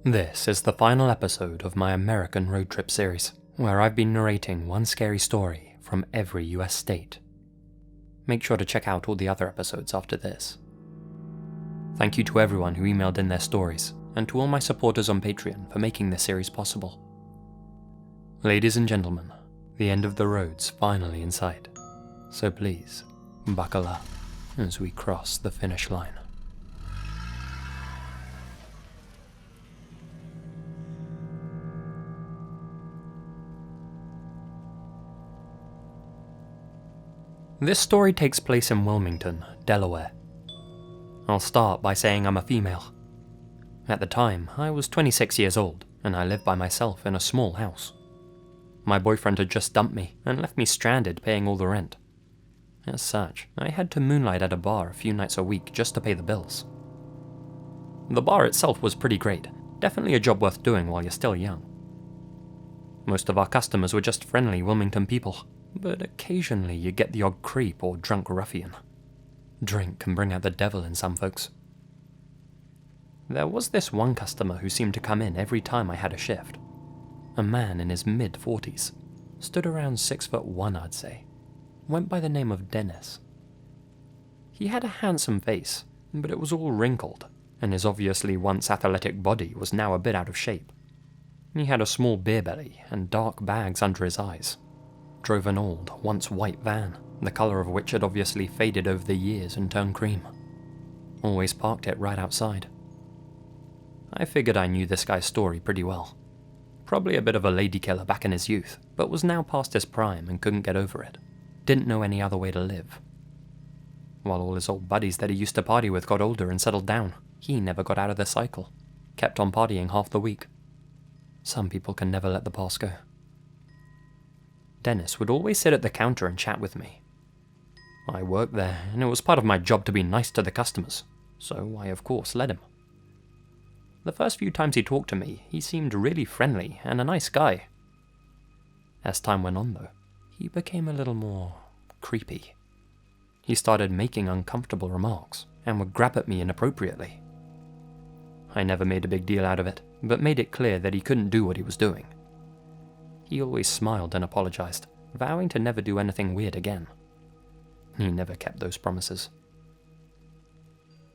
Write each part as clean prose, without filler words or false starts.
This is the final episode of my American road trip series, where I've been narrating one scary story from every US state. Make sure to check out all the other episodes after this. Thank you to everyone who emailed in their stories, and to all my supporters on Patreon for making this series possible. Ladies and gentlemen, the end of the road's finally in sight, so please, buckle up as we cross the finish line. This story takes place in Wilmington, Delaware. I'll start by saying I'm a female. At the time, I was 26 years old, and I lived by myself in a small house. My boyfriend had just dumped me and left me stranded paying all the rent. As such, I had to moonlight at a bar a few nights a week just to pay the bills. The bar itself was pretty great, definitely a job worth doing while you're still young. Most of our customers were just friendly Wilmington people, but occasionally you get the odd creep or drunk ruffian. Drink can bring out the devil in some folks. There was this one customer who seemed to come in every time I had a shift. A man in his mid-40s, stood around 6'1", I'd say. Went by the name of Dennis. He had a handsome face, but it was all wrinkled, and his obviously once athletic body was now a bit out of shape. He had a small beer belly and dark bags under his eyes. Drove an old, once white van, the colour of which had obviously faded over the years and turned cream. Always parked it right outside. I figured I knew this guy's story pretty well. Probably a bit of a lady killer back in his youth, but was now past his prime and couldn't get over it. Didn't know any other way to live. While all his old buddies that he used to party with got older and settled down, he never got out of the cycle. Kept on partying half the week. Some people can never let the past go. Dennis would always sit at the counter and chat with me. I worked there, and it was part of my job to be nice to the customers, so I of course let him. The first few times he talked to me, he seemed really friendly and a nice guy. As time went on though, he became a little more creepy. He started making uncomfortable remarks, and would grab at me inappropriately. I never made a big deal out of it, but made it clear that he couldn't do what he was doing. He always smiled and apologized, vowing to never do anything weird again. He never kept those promises.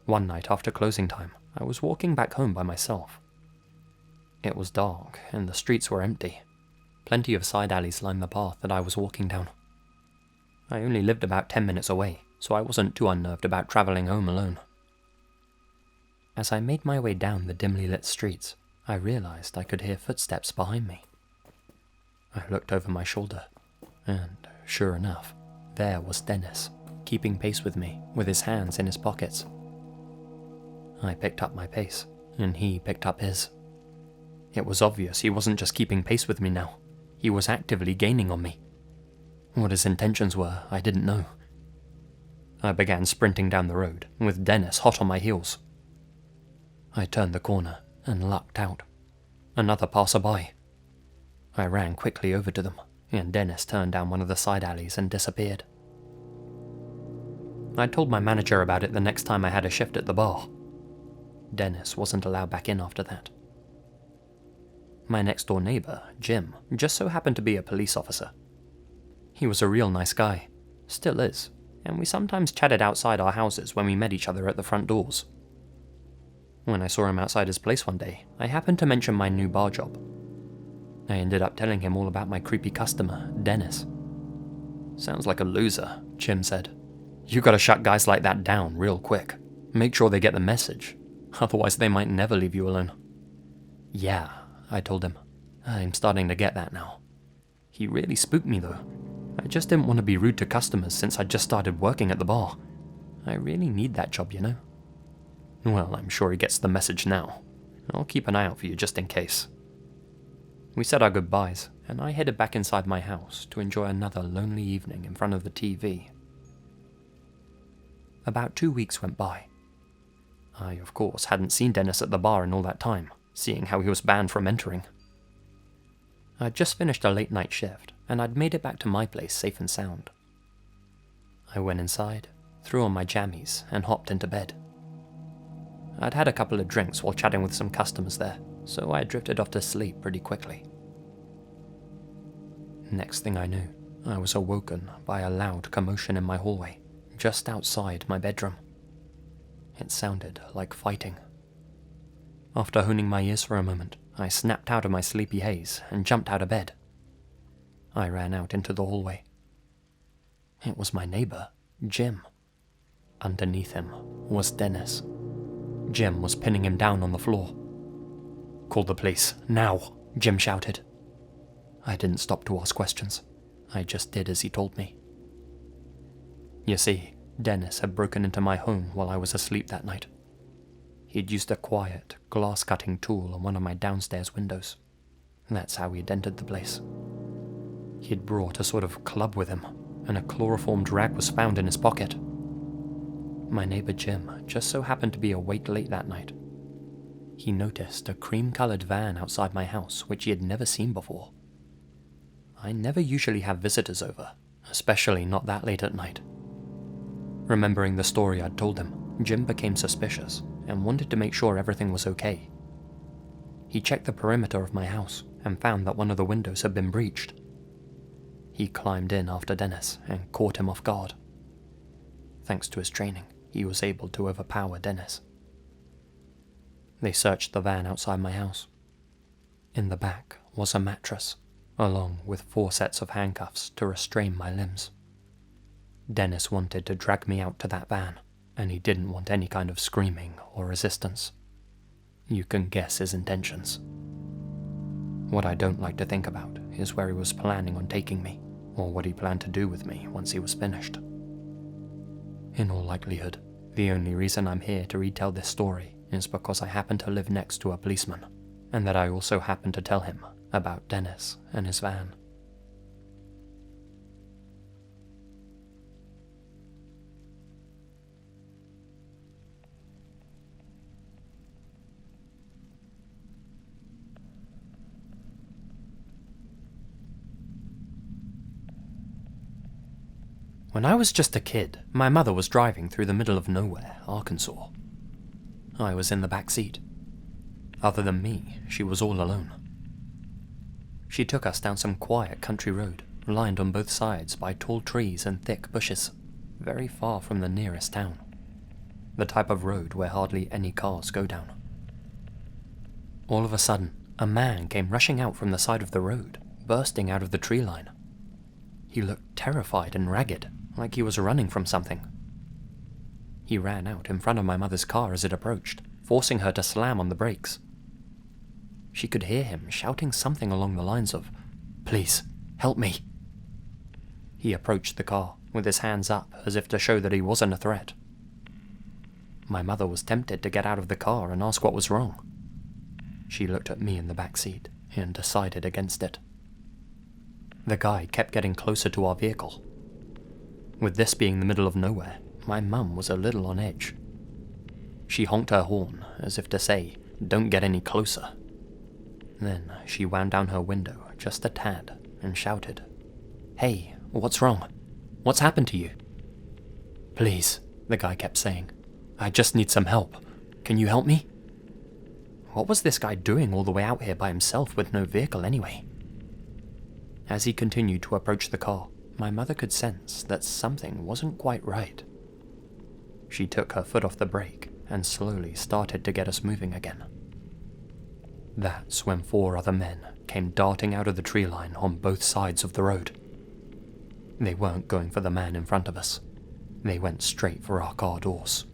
One night after closing time, I was walking back home by myself. It was dark, and the streets were empty. Plenty of side alleys lined the path that I was walking down. I only lived about 10 minutes away, so I wasn't too unnerved about travelling home alone. As I made my way down the dimly lit streets, I realised I could hear footsteps behind me. I looked over my shoulder, and sure enough, there was Dennis, keeping pace with me, with his hands in his pockets. I picked up my pace, and he picked up his. It was obvious he wasn't just keeping pace with me now, he was actively gaining on me. What his intentions were, I didn't know. I began sprinting down the road, with Dennis hot on my heels. I turned the corner and lucked out. Another passerby. I ran quickly over to them, and Dennis turned down one of the side alleys and disappeared. I told my manager about it the next time I had a shift at the bar. Dennis wasn't allowed back in after that. My next-door neighbour, Jim, just so happened to be a police officer. He was a real nice guy, still is, and we sometimes chatted outside our houses when we met each other at the front doors. When I saw him outside his place one day, I happened to mention my new bar job. I ended up telling him all about my creepy customer, Dennis. "Sounds like a loser," Jim said. "You gotta shut guys like that down real quick. Make sure they get the message. Otherwise they might never leave you alone." "Yeah," I told him. "I'm starting to get that now." He really spooked me though. I just didn't want to be rude to customers since I'd just started working at the bar. I really need that job, you know. Well, I'm sure he gets the message now. I'll keep an eye out for you just in case. We said our goodbyes, and I headed back inside my house to enjoy another lonely evening in front of the TV. About 2 weeks went by. I, of course, hadn't seen Dennis at the bar in all that time, seeing how he was banned from entering. I'd just finished a late-night shift, and I'd made it back to my place safe and sound. I went inside, threw on my jammies, and hopped into bed. I'd had a couple of drinks while chatting with some customers there, so I drifted off to sleep pretty quickly. Next thing I knew, I was awoken by a loud commotion in my hallway, just outside my bedroom. It sounded like fighting. After honing my ears for a moment, I snapped out of my sleepy haze and jumped out of bed. I ran out into the hallway. It was my neighbor, Jim. Underneath him was Dennis. Jim was pinning him down on the floor. "Call the police, now," Jim shouted. I didn't stop to ask questions. I just did as he told me. You see, Dennis had broken into my home while I was asleep that night. He'd used a quiet, glass-cutting tool on one of my downstairs windows. That's how he'd entered the place. He'd brought a sort of club with him, and a chloroformed rag was found in his pocket. My neighbor Jim just so happened to be awake late that night. He noticed a cream-colored van outside my house which he had never seen before. I never usually have visitors over, especially not that late at night. Remembering the story I'd told him, Jim became suspicious and wanted to make sure everything was okay. He checked the perimeter of my house and found that one of the windows had been breached. He climbed in after Dennis and caught him off guard. Thanks to his training, he was able to overpower Dennis. They searched the van outside my house. In the back was a mattress, along with 4 sets of handcuffs to restrain my limbs. Dennis wanted to drag me out to that van, and he didn't want any kind of screaming or resistance. You can guess his intentions. What I don't like to think about is where he was planning on taking me, or what he planned to do with me once he was finished. In all likelihood, the only reason I'm here to retell this story is because I happen to live next to a policeman, and that I also happen to tell him about Dennis and his van. When I was just a kid, my mother was driving through the middle of nowhere, Arkansas. I was in the back seat. Other than me, she was all alone. She took us down some quiet country road, lined on both sides by tall trees and thick bushes, very far from the nearest town. The type of road where hardly any cars go down. All of a sudden, a man came rushing out from the side of the road, bursting out of the tree line. He looked terrified and ragged, like he was running from something. He ran out in front of my mother's car as it approached, forcing her to slam on the brakes. She could hear him shouting something along the lines of, "Please, help me." He approached the car, with his hands up as if to show that he wasn't a threat. My mother was tempted to get out of the car and ask what was wrong. She looked at me in the back seat and decided against it. The guy kept getting closer to our vehicle. With this being the middle of nowhere, my mum was a little on edge. She honked her horn, as if to say, "Don't get any closer." Then she wound down her window just a tad and shouted, "Hey, what's wrong? What's happened to you?" "Please," the guy kept saying, "I just need some help. Can you help me?" What was this guy doing all the way out here by himself with no vehicle anyway? As he continued to approach the car, my mother could sense that something wasn't quite right. She took her foot off the brake and slowly started to get us moving again. That's when 4 other men came darting out of the tree line on both sides of the road. They weren't going for the man in front of us. They went straight for our car doors.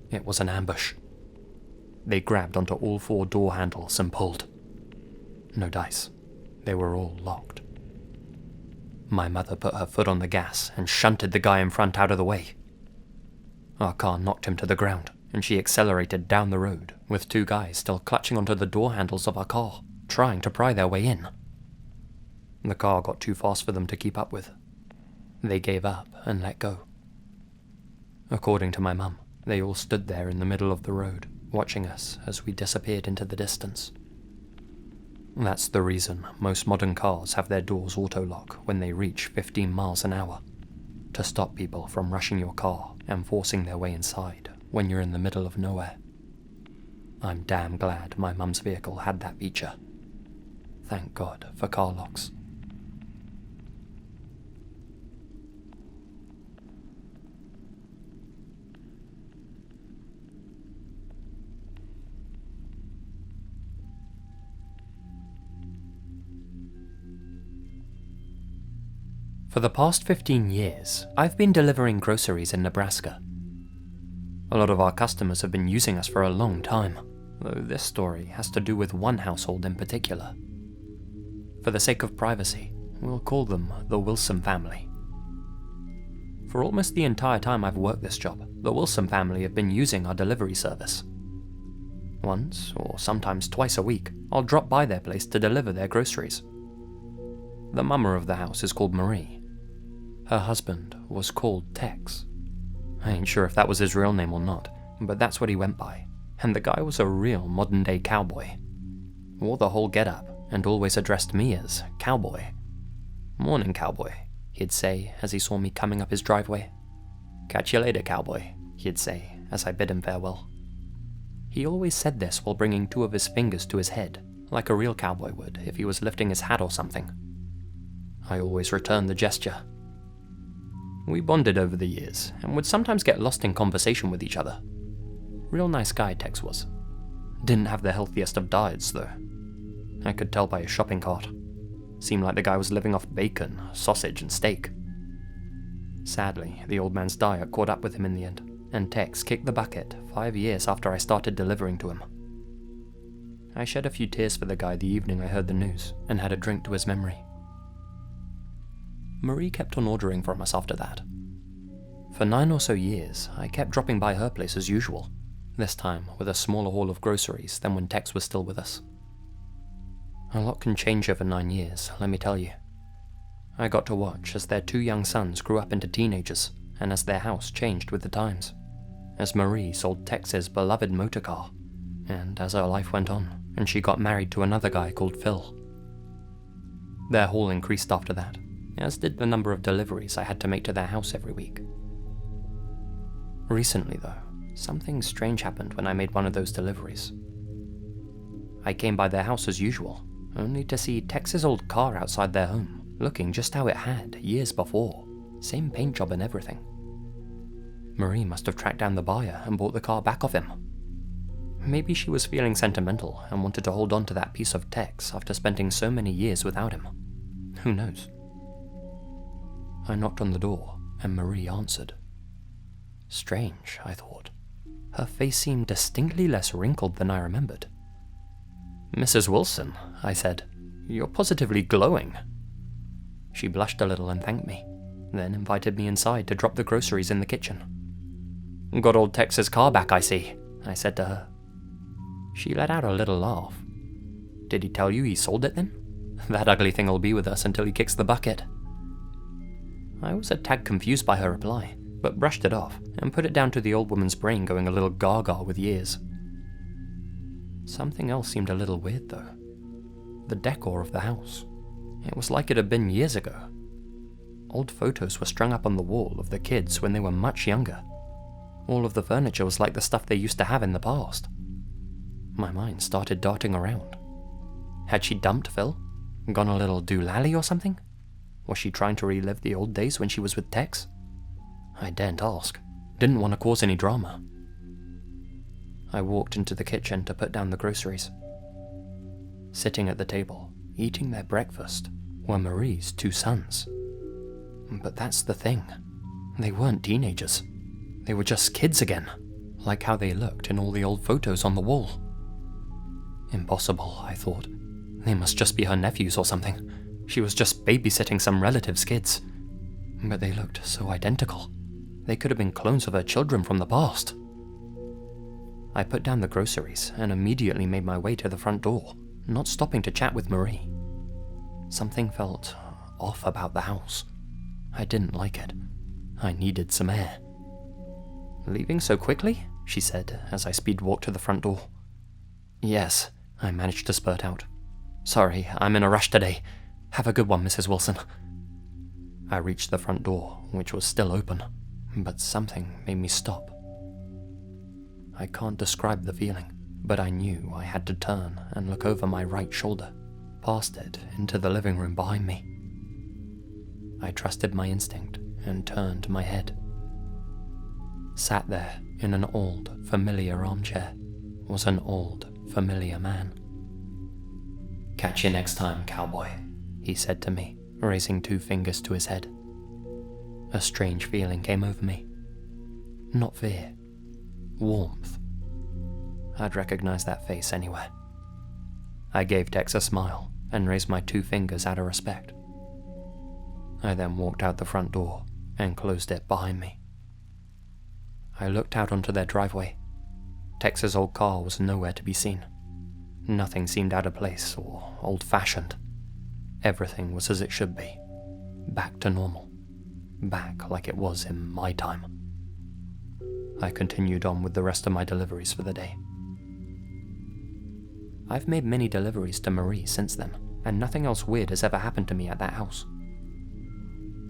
It was an ambush. They grabbed onto all 4 door handles and pulled. No dice. They were all locked. My mother put her foot on the gas and shunted the guy in front out of the way. Our car knocked him to the ground, and she accelerated down the road, with 2 guys still clutching onto the door handles of our car, trying to pry their way in. The car got too fast for them to keep up with. They gave up and let go. According to my mum, they all stood there in the middle of the road, watching us as we disappeared into the distance. That's the reason most modern cars have their doors auto-lock when they reach 15 miles an hour, to stop people from rushing your car and forcing their way inside when you're in the middle of nowhere. I'm damn glad my mum's vehicle had that feature. Thank God for car locks. For the past 15 years, I've been delivering groceries in Nebraska. A lot of our customers have been using us for a long time, though this story has to do with one household in particular. For the sake of privacy, we'll call them the Wilson family. For almost the entire time I've worked this job, the Wilson family have been using our delivery service. Once, or sometimes twice a week, I'll drop by their place to deliver their groceries. The mama of the house is called Marie. Her husband was called Tex. I ain't sure if that was his real name or not, but that's what he went by, and the guy was a real modern-day cowboy. Wore the whole get-up, and always addressed me as Cowboy. "Morning, Cowboy," he'd say as he saw me coming up his driveway. "Catch you later, Cowboy," he'd say as I bid him farewell. He always said this while bringing two of his fingers to his head, like a real cowboy would if he was lifting his hat or something. I always returned the gesture. We bonded over the years, and would sometimes get lost in conversation with each other. Real nice guy, Tex was. Didn't have the healthiest of diets, though. I could tell by his shopping cart. Seemed like the guy was living off bacon, sausage, and steak. Sadly, the old man's diet caught up with him in the end, and Tex kicked the bucket 5 years after I started delivering to him. I shed a few tears for the guy the evening I heard the news, and had a drink to his memory. Marie kept on ordering from us after that. For 9 or so years, I kept dropping by her place as usual, this time with a smaller haul of groceries than when Tex was still with us. A lot can change over 9 years, let me tell you. I got to watch as their 2 young sons grew up into teenagers, and as their house changed with the times, as Marie sold Tex's beloved motor car, and as her life went on, and she got married to another guy called Phil. Their haul increased after that, as did the number of deliveries I had to make to their house every week. Recently, though, something strange happened when I made one of those deliveries. I came by their house as usual, only to see Tex's old car outside their home, looking just how it had years before, same paint job and everything. Marie must have tracked down the buyer and bought the car back off him. Maybe she was feeling sentimental and wanted to hold on to that piece of Tex after spending so many years without him. Who knows? I knocked on the door, and Marie answered. Strange, I thought. Her face seemed distinctly less wrinkled than I remembered. "Mrs. Wilson," I said, "you're positively glowing." She blushed a little and thanked me, then invited me inside to drop the groceries in the kitchen. "Got old Tex's car back, I see," I said to her. She let out a little laugh. "Did he tell you he sold it then? That ugly thing will be with us until he kicks the bucket." I was a tad confused by her reply, but brushed it off and put it down to the old woman's brain going a little gaga with years. Something else seemed a little weird though. The decor of the house. It was like it had been years ago. Old photos were strung up on the wall of the kids when they were much younger. All of the furniture was like the stuff they used to have in the past. My mind started darting around. Had she dumped Phil? Gone a little doolally or something? Was she trying to relive the old days when she was with Tex? I daren't ask. Didn't want to cause any drama. I walked into the kitchen to put down the groceries. Sitting at the table, eating their breakfast, were Marie's 2 sons. But that's the thing. They weren't teenagers. They were just kids again, like how they looked in all the old photos on the wall. Impossible, I thought. They must just be her nephews or something. She was just babysitting some relative's kids. But they looked so identical. They could have been clones of her children from the past. I put down the groceries and immediately made my way to the front door, not stopping to chat with Marie. Something felt off about the house. I didn't like it. I needed some air. "Leaving so quickly?" she said as I speed walked to the front door. "Yes," I managed to spurt out. "Sorry, I'm in a rush today. Have a good one, Mrs. Wilson." I reached the front door, which was still open, but something made me stop. I can't describe the feeling. but I knew I had to turn and look over my right shoulder, past it, into the living room behind me. I trusted my instinct and turned my head. Sat there in an old, familiar armchair was an old, familiar man. "Catch you next time, cowboy," he said to me, raising 2 fingers to his head. A strange feeling came over me. Not fear. Warmth. I'd recognize that face anywhere. I gave Tex a smile and raised my 2 fingers out of respect. I then walked out the front door and closed it behind me. I looked out onto their driveway. Tex's old car was nowhere to be seen. Nothing seemed out of place or old-fashioned. Everything was as it should be. Back to normal. Back like it was in my time. I continued on with the rest of my deliveries for the day. I've made many deliveries to Marie since then, and nothing else weird has ever happened to me at that house.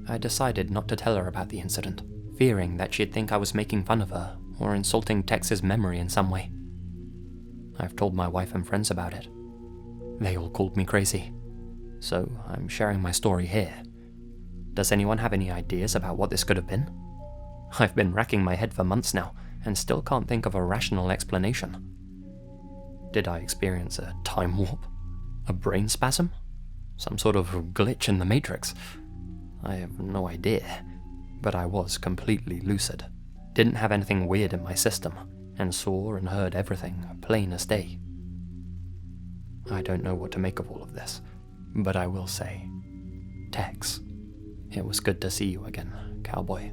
I decided not to tell her about the incident, fearing that she'd think I was making fun of her or insulting Tex's memory in some way. I've told my wife and friends about it. They all called me crazy, so I'm sharing my story here. Does anyone have any ideas about what this could have been? I've been racking my head for months now and still can't think of a rational explanation. Did I experience a time warp? A brain spasm? Some sort of glitch in the Matrix? I have no idea, but I was completely lucid, didn't have anything weird in my system, and saw and heard everything plain as day. I don't know what to make of all of this, but I will say, Tex, it was good to see you again, cowboy.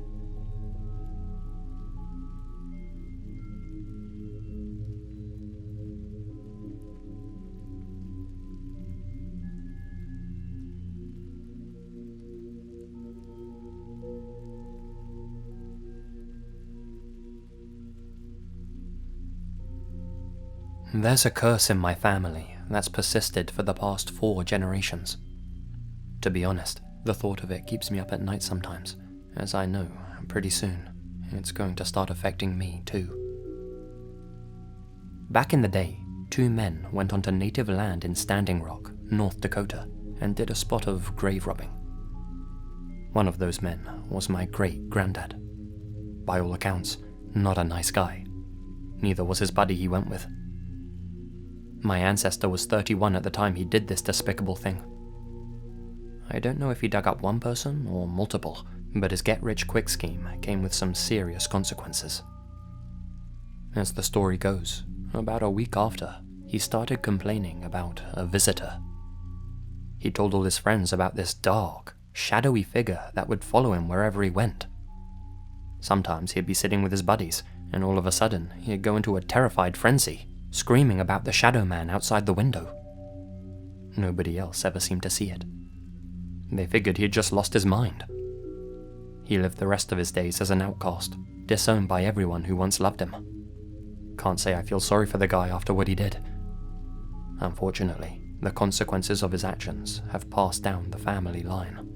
There's a curse in my family that's persisted for the past 4 generations. To be honest, the thought of it keeps me up at night sometimes, as I know pretty soon it's going to start affecting me too. Back in the day, 2 men went onto native land in Standing Rock, North Dakota, and did a spot of grave robbing. One of those men was my great-granddad. By all accounts, not a nice guy. Neither was his buddy he went with. My ancestor was 31 at the time he did this despicable thing. I don't know if he dug up one person or multiple, but his get-rich-quick scheme came with some serious consequences. As the story goes, about a week after, he started complaining about a visitor. He told all his friends about this dark, shadowy figure that would follow him wherever he went. Sometimes he'd be sitting with his buddies, and all of a sudden he'd go into a terrified frenzy, screaming about the shadow man outside the window. Nobody else ever seemed to see it. They figured he'd just lost his mind. He lived the rest of his days as an outcast, disowned by everyone who once loved him. Can't say I feel sorry for the guy after what he did. Unfortunately, the consequences of his actions have passed down the family line.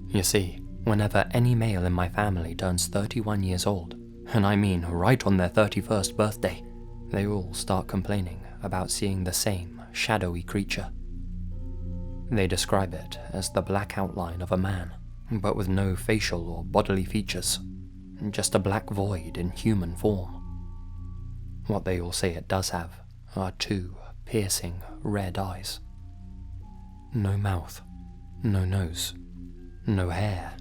You see, whenever any male in my family turns 31 years old, and I mean right on their 31st birthday, they all start complaining about seeing the same shadowy creature. They describe it as the black outline of a man, but with no facial or bodily features, just a black void in human form. What they all say it does have are 2 piercing red eyes. No mouth, no nose, no hair,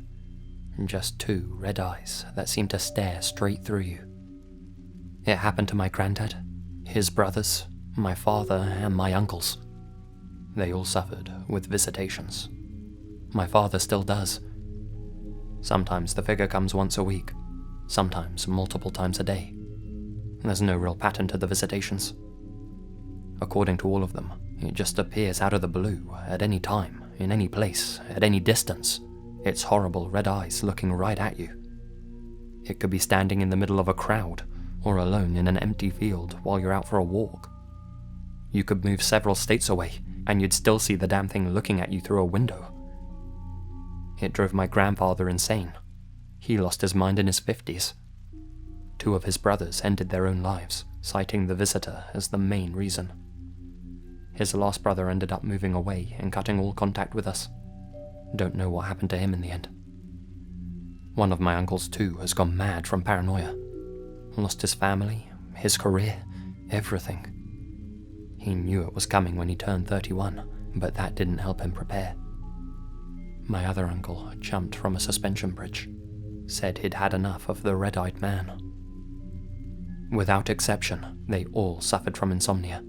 just 2 red eyes that seem to stare straight through you. It happened to my granddad, his brothers, my father, and my uncles. They all suffered with visitations. My father still does. Sometimes the figure comes once a week, sometimes multiple times a day. There's no real pattern to the visitations. According to all of them, it just appears out of the blue, at any time, in any place, at any distance. Its horrible red eyes looking right at you. It could be standing in the middle of a crowd, or alone in an empty field while you're out for a walk. You could move several states away, and you'd still see the damn thing looking at you through a window. It drove my grandfather insane. He lost his mind in his 50s. 2 of his brothers ended their own lives, citing the visitor as the main reason. His last brother ended up moving away and cutting all contact with us. Don't know what happened to him in the end. One of my uncles too has gone mad from paranoia. Lost his family, his career, everything. He knew it was coming when he turned 31, but that didn't help him prepare. My other uncle jumped from a suspension bridge, said he'd had enough of the red-eyed man. Without exception, they all suffered from insomnia.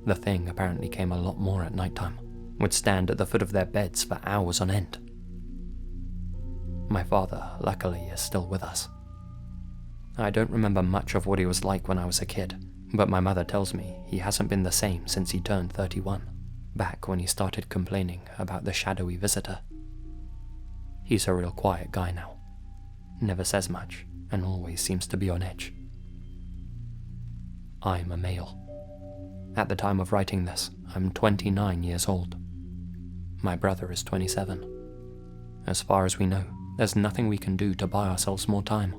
The thing apparently came a lot more at nighttime, would stand at the foot of their beds for hours on end. My father, luckily, is still with us. I don't remember much of what he was like when I was a kid, but my mother tells me he hasn't been the same since he turned 31, back when he started complaining about the shadowy visitor. He's a real quiet guy now, never says much, and always seems to be on edge. I'm a male. At the time of writing this, I'm 29 years old. My brother is 27. As far as we know, there's nothing we can do to buy ourselves more time.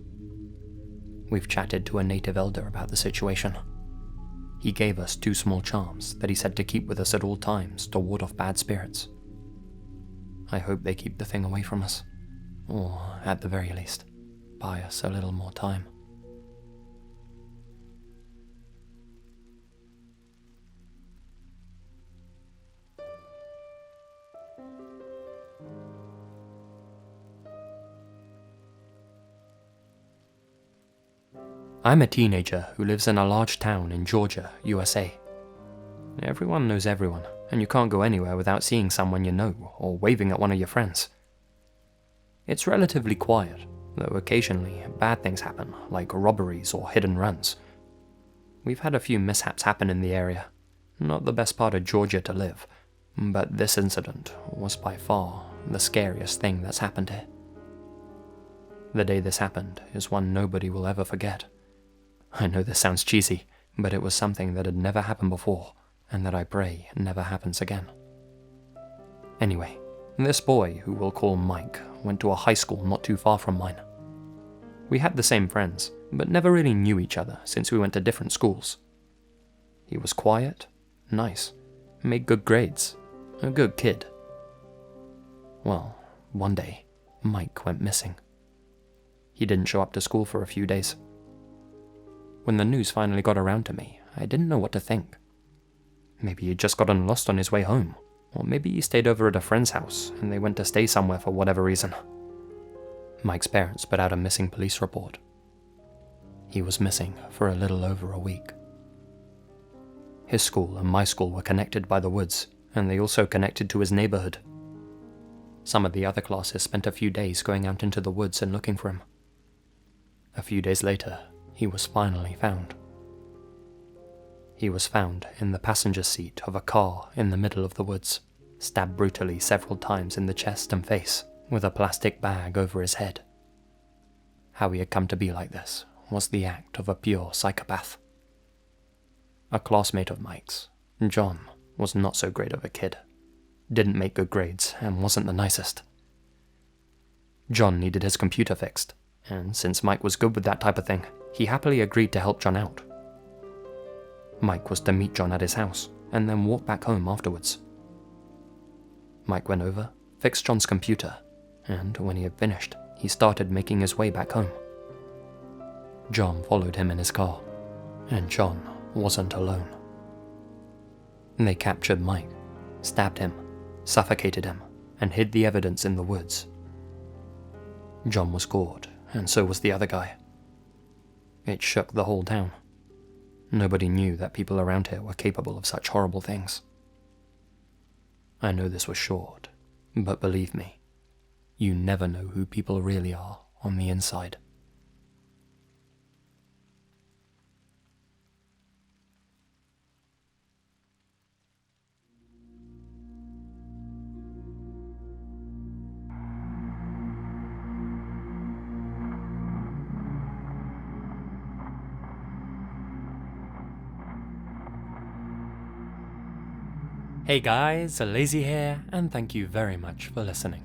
We've chatted to a native elder about the situation. He gave us 2 small charms that he said to keep with us at all times to ward off bad spirits. I hope they keep the thing away from us, or at the very least, buy us a little more time. I'm a teenager who lives in a large town in Georgia, USA. Everyone knows everyone, and you can't go anywhere without seeing someone you know or waving at one of your friends. It's relatively quiet, though occasionally bad things happen, like robberies or hidden runs. We've had a few mishaps happen in the area. Not the best part of Georgia to live, but this incident was by far the scariest thing that's happened here. The day this happened is one nobody will ever forget. I know this sounds cheesy, but it was something that had never happened before, and that I pray never happens again. Anyway, this boy, who we'll call Mike, went to a high school not too far from mine. We had the same friends, but never really knew each other since we went to different schools. He was quiet, nice, made good grades, a good kid. Well, one day, Mike went missing. He didn't show up to school for a few days. When the news finally got around to me, I didn't know what to think. Maybe he'd just gotten lost on his way home, or maybe he stayed over at a friend's house and they went to stay somewhere for whatever reason. Mike's parents put out a missing police report. He was missing for a little over a week. His school and my school were connected by the woods, and they also connected to his neighborhood. Some of the other classes spent a few days going out into the woods and looking for him. A few days later, he was finally found. He was found in the passenger seat of a car in the middle of the woods, stabbed brutally several times in the chest and face, with a plastic bag over his head. How he had come to be like this was the act of a pure psychopath. A classmate of Mike's, John, was not so great of a kid. Didn't make good grades and wasn't the nicest. John needed his computer fixed, and since Mike was good with that type of thing, he happily agreed to help John out. Mike was to meet John at his house, and then walk back home afterwards. Mike went over, fixed John's computer, and when he had finished, he started making his way back home. John followed him in his car, and John wasn't alone. They captured Mike, stabbed him, suffocated him, and hid the evidence in the woods. John was gored, and so was the other guy. It shook the whole town. Nobody knew that people around here were capable of such horrible things. I know this was short, but believe me, you never know who people really are on the inside. Hey guys, Lazy here, and thank you very much for listening.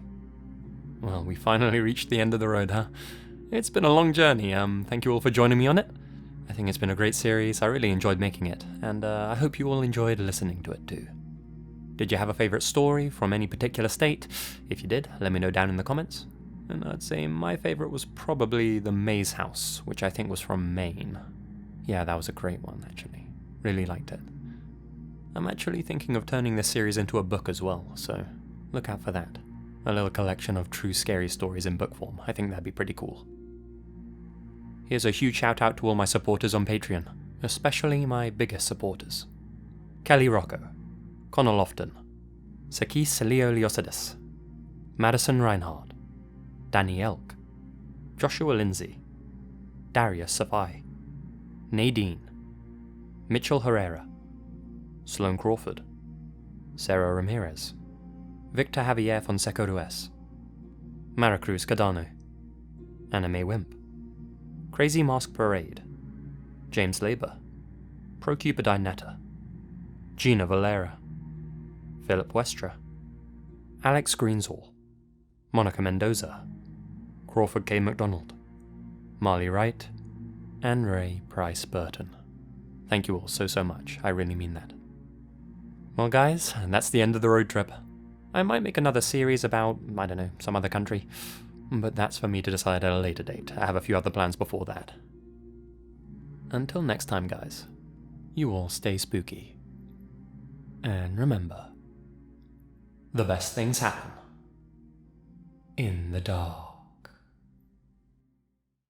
Well, we finally reached the end of the road, huh? It's been a long journey, thank you all for joining me on it. I think it's been a great series, I really enjoyed making it, and I hope you all enjoyed listening to it too. Did you have a favourite story from any particular state? If you did, let me know down in the comments. And I'd say my favourite was probably The Maze House, which I think was from Maine. Yeah, that was a great one, actually. Really liked it. I'm actually thinking of turning this series into a book as well, so look out for that. A little collection of true scary stories in book form. I think that'd be pretty cool. Here's a huge shout out to all my supporters on Patreon, especially my biggest supporters. Kelly Rocco, Connor Louthan, Sakis Lioliosidis, Madison Reinhart, DannyElk, Joshua Lindsey, Darius Saffaie, Nadine, Mitchell Herrera, Sloane Crawford, Sarah Ramirez, Victor Javier Fonseca Ruiz, Maricruz Cedano, AnimeWimp, Crazy Mask Parade, James Labour, Procupidine Netta, Gina Valera, Philip Westra, Alex Greensall, Monica Mendoza, Crawford K McDonald, Marley Wright, and Ray Price Burton. Thank you all so much, I really mean that. Well guys, that's the end of the road trip. I might make another series about, I don't know, some other country, but that's for me to decide at a later date. I have a few other plans before that. Until next time guys, you all stay spooky. And remember, the best things happen in the dark.